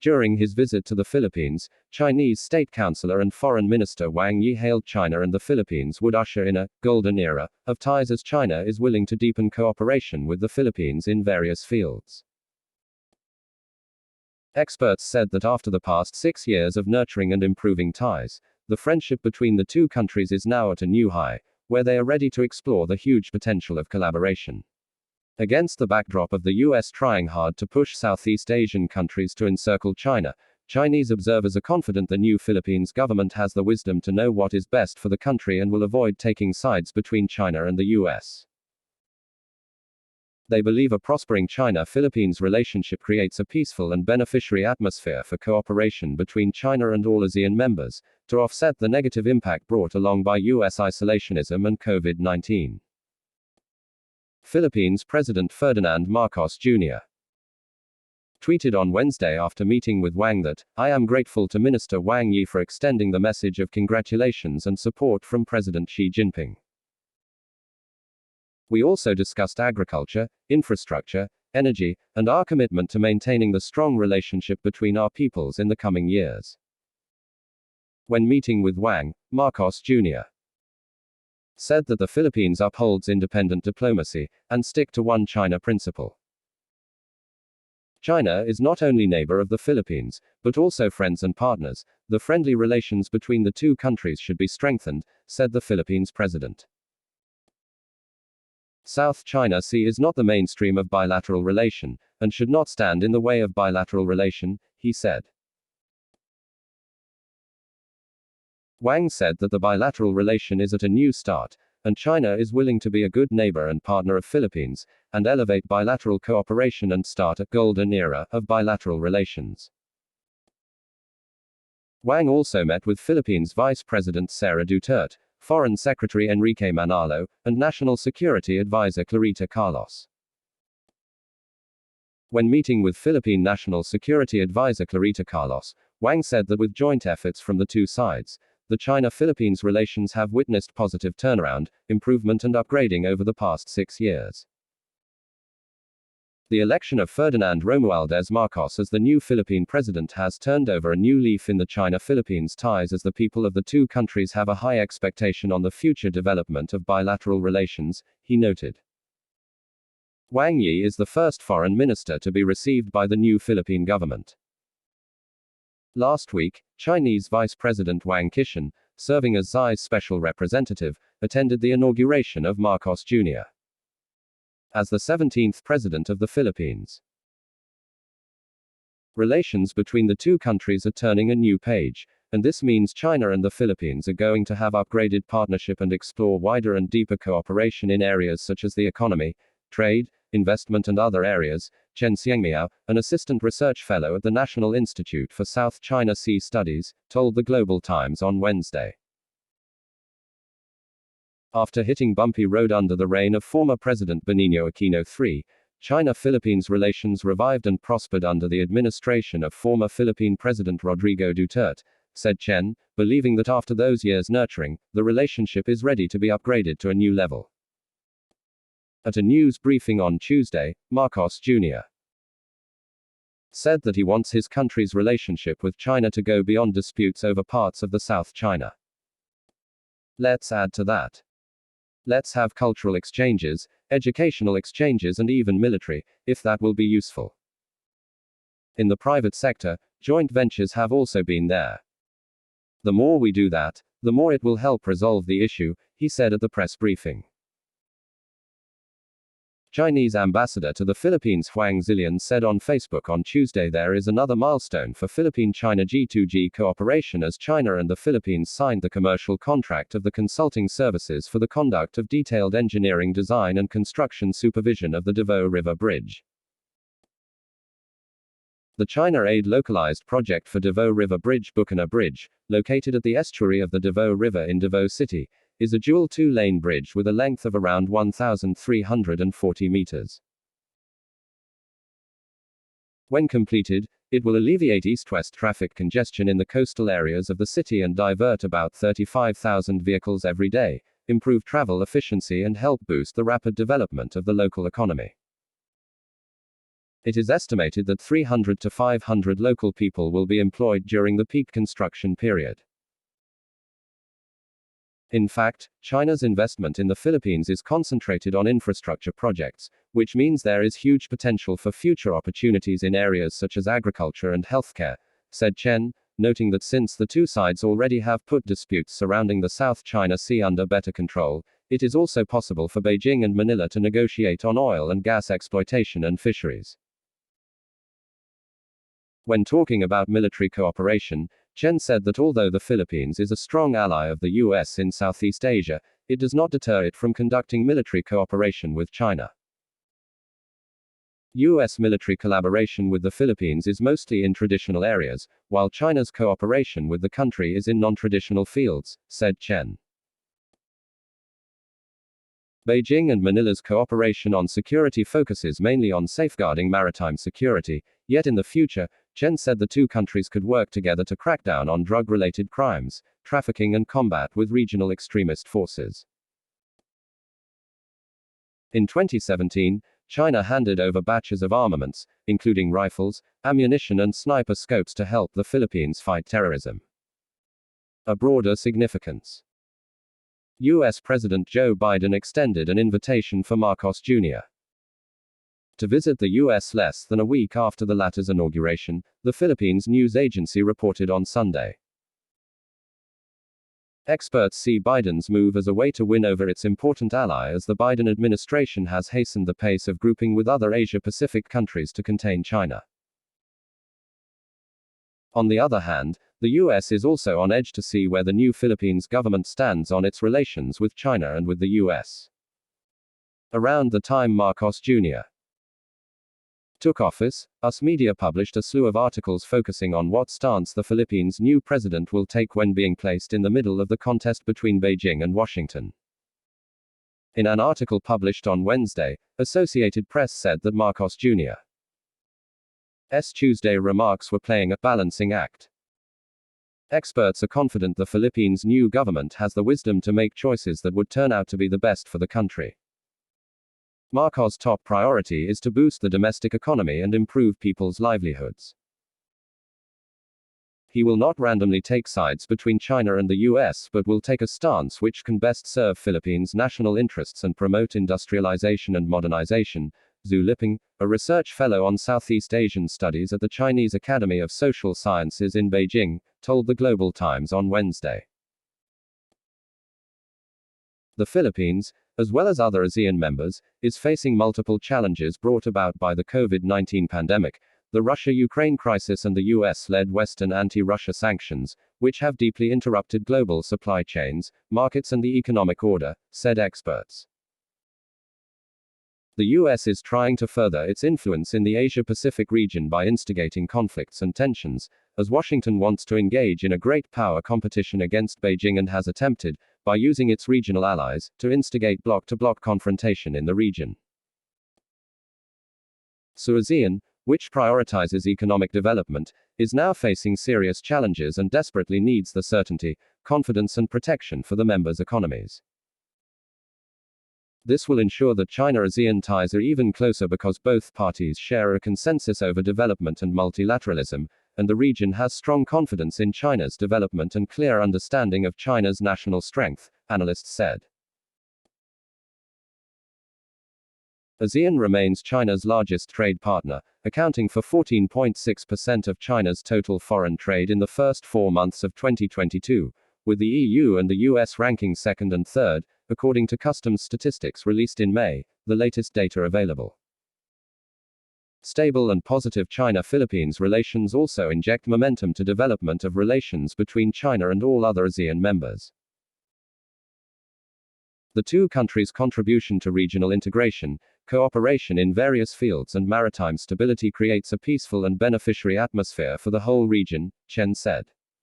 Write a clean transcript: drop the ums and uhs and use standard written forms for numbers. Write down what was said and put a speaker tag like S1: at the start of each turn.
S1: During his visit to the Philippines, Chinese State Councilor and Foreign Minister Wang Yi hailed China and the Philippines would usher in a golden era of ties as China is willing to deepen cooperation with the Philippines in various fields. Experts said that after the past 6 years of nurturing and improving ties, the friendship between the two countries is now at a new high, where they are ready to explore the huge potential of collaboration. Against the backdrop of the US trying hard to push Southeast Asian countries to encircle China, Chinese observers are confident the new Philippines government has the wisdom to know what is best for the country and will avoid taking sides between China and the US. They believe a prospering China-Philippines relationship creates a peaceful and beneficiary atmosphere for cooperation between China and all ASEAN members, to offset the negative impact brought along by US isolationism and COVID-19. Philippines President Ferdinand Marcos Jr. tweeted on Wednesday after meeting with Wang that, "I am grateful to Minister Wang Yi for extending the message of congratulations and support from President Xi Jinping. We also discussed agriculture, infrastructure, energy, and our commitment to maintaining the strong relationship between our peoples in the coming years." When meeting with Wang, Marcos Jr. said that the Philippines upholds independent diplomacy and stick to one China principle. China is not only neighbor of the Philippines, but also friends and partners. The friendly relations between the two countries should be strengthened, said the Philippines president. South China Sea is not the mainstream of bilateral relation, and should not stand in the way of bilateral relation, he said. Wang said that the bilateral relation is at a new start, and China is willing to be a good neighbor and partner of Philippines, and elevate bilateral cooperation and start a golden era of bilateral relations. Wang also met with Philippines Vice President Sara Duterte, Foreign Secretary Enrique Manalo, and National Security Advisor Clarita Carlos. When meeting with Philippine National Security Advisor Clarita Carlos, Wang said that with joint efforts from the two sides, the China-Philippines relations have witnessed positive turnaround, improvement and upgrading over the past 6 years. The election of Ferdinand Romualdez Marcos as the new Philippine president has turned over a new leaf in the China-Philippines ties as the people of the two countries have a high expectation on the future development of bilateral relations, he noted. Wang Yi is the first foreign minister to be received by the new Philippine government. Last week, Chinese Vice President Wang Qishan, serving as Xi's special representative, attended the inauguration of Marcos Jr. as the 17th President of the Philippines. Relations between the two countries are turning a new page, and this means China and the Philippines are going to have upgraded partnership and explore wider and deeper cooperation in areas such as the economy, trade, investment and other areas, Chen Xiangmiao, an assistant research fellow at the National Institute for South China Sea Studies, told the Global Times on Wednesday. After hitting bumpy road under the reign of former President Benigno Aquino III, China-Philippines relations revived and prospered under the administration of former Philippine President Rodrigo Duterte, said Chen, believing that after those years nurturing, the relationship is ready to be upgraded to a new level. At a news briefing on Tuesday, Marcos Jr. said that he wants his country's relationship with China to go beyond disputes over parts of the South China. Let's add to that. Let's have cultural exchanges, educational exchanges and even military, if that will be useful. In the private sector, joint ventures have also been there. The more we do that, the more it will help resolve the issue, he said at the press briefing. Chinese ambassador to the Philippines Huang Zilian said on Facebook on Tuesday there is another milestone for Philippine-China G2G cooperation as China and the Philippines signed the commercial contract of the consulting services for the conduct of detailed engineering design and construction supervision of the Davao River Bridge. The China Aid localized project for Davao River Bridge Bukana Bridge, located at the estuary of the Davao River in Davao City, is a dual two-lane bridge with a length of around 1,340 meters. When completed, it will alleviate east-west traffic congestion in the coastal areas of the city and divert about 35,000 vehicles every day, improve travel efficiency and help boost the rapid development of the local economy. It is estimated that 300 to 500 local people will be employed during the peak construction period. In fact, China's investment in the Philippines is concentrated on infrastructure projects, which means there is huge potential for future opportunities in areas such as agriculture and healthcare, said Chen, noting that since the two sides already have put disputes surrounding the South China Sea under better control, it is also possible for Beijing and Manila to negotiate on oil and gas exploitation and fisheries. When talking about military cooperation, Chen said that although the Philippines is a strong ally of the US in Southeast Asia, it does not deter it from conducting military cooperation with China. US military collaboration with the Philippines is mostly in traditional areas, while China's cooperation with the country is in non-traditional fields, said Chen. Beijing and Manila's cooperation on security focuses mainly on safeguarding maritime security, yet in the future, Chen said the two countries could work together to crack down on drug-related crimes, trafficking and combat with regional extremist forces. In 2017, China handed over batches of armaments, including rifles, ammunition and sniper scopes to help the Philippines fight terrorism. A broader significance. US President Joe Biden extended an invitation for Marcos Jr. to visit the US less than a week after the latter's inauguration, the Philippines news agency reported on Sunday. Experts see Biden's move as a way to win over its important ally as the Biden administration has hastened the pace of grouping with other Asia-Pacific countries to contain China. On the other hand, the US is also on edge to see where the new Philippines government stands on its relations with China and with the US. Around the time Marcos Jr. took office, US media published a slew of articles focusing on what stance the Philippines' new president will take when being placed in the middle of the contest between Beijing and Washington. In an article published on Wednesday, Associated Press said that Marcos Jr.'s Tuesday remarks were playing a balancing act. Experts are confident the Philippines' new government has the wisdom to make choices that would turn out to be the best for the country. Marcos' top priority is to boost the domestic economy and improve people's livelihoods. He will not randomly take sides between China and the US but will take a stance which can best serve Philippines' national interests and promote industrialization and modernization, Zhu Liping, a research fellow on Southeast Asian studies at the Chinese Academy of Social Sciences in Beijing, told the Global Times on Wednesday. The Philippines, as well as other ASEAN members, is facing multiple challenges brought about by the COVID-19 pandemic, the Russia-Ukraine crisis and the US-led Western anti-Russia sanctions, which have deeply interrupted global supply chains, markets and the economic order, said experts. The US is trying to further its influence in the Asia-Pacific region by instigating conflicts and tensions, as Washington wants to engage in a great power competition against Beijing and has attempted, by using its regional allies, to instigate bloc-to-bloc confrontation in the region. So ASEAN, which prioritizes economic development, is now facing serious challenges and desperately needs the certainty, confidence and protection for the members' economies. This will ensure that China-ASEAN ties are even closer because both parties share a consensus over development and multilateralism, and the region has strong confidence in China's development and clear understanding of China's national strength, analysts said. ASEAN remains China's largest trade partner, accounting for 14.6% of China's total foreign trade in the first 4 months of 2022, with the EU and the US ranking second and third, according to customs statistics released in May, the latest data available. Stable and positive China-Philippines relations also inject momentum to development of relations between China and all other ASEAN members. The two countries' contribution to regional integration, cooperation in various fields and maritime stability creates a peaceful and beneficiary atmosphere for the whole region, Chen said.